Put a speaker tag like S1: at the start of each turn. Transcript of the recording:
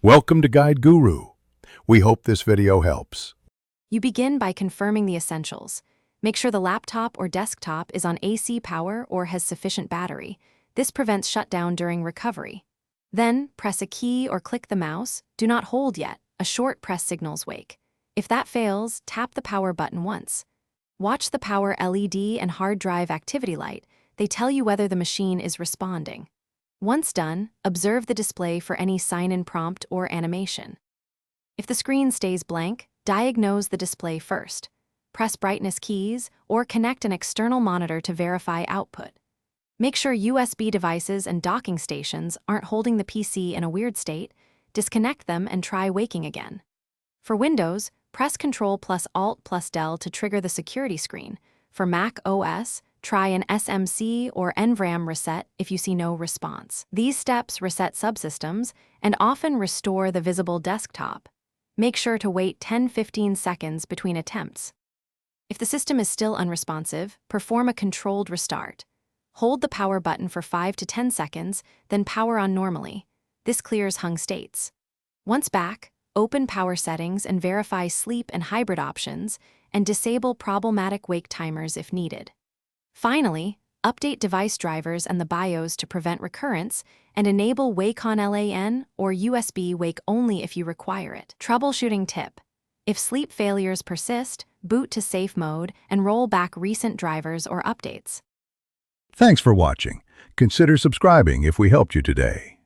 S1: Welcome to Guide Guru. We hope this video helps.
S2: You begin by confirming the essentials. Make sure the laptop or desktop is on AC power or has sufficient battery. This prevents shutdown during recovery. Then, press a key or click the mouse. Do not hold yet. A short press signals wake. If that fails, tap the power button once. Watch the power LED and hard drive activity light. They tell you whether the machine is responding. Once done, observe the display for any sign-in prompt or animation. If the screen stays blank, diagnose the display first. Press brightness keys or connect an external monitor to verify output. Make sure USB devices and docking stations aren't holding the PC in a weird state. Disconnect them and try waking again. For Windows, press Ctrl+Alt+Del to trigger the security screen. For Mac OS, try an SMC or NVRAM reset if you see no response. These steps reset subsystems and often restore the visible desktop. Make sure to wait 10-15 seconds between attempts. If the system is still unresponsive, perform a controlled restart. Hold the power button for 5 to 10 seconds, then power on normally. This clears hung states. Once back, open power settings and verify sleep and hybrid options, and disable problematic wake timers if needed. Finally, update device drivers and the BIOS to prevent recurrence, and enable Wake on LAN or USB Wake only if you require it. Troubleshooting tip: if sleep failures persist, boot to safe mode and roll back recent drivers or updates.
S1: Thanks for watching. Consider subscribing if we helped you today.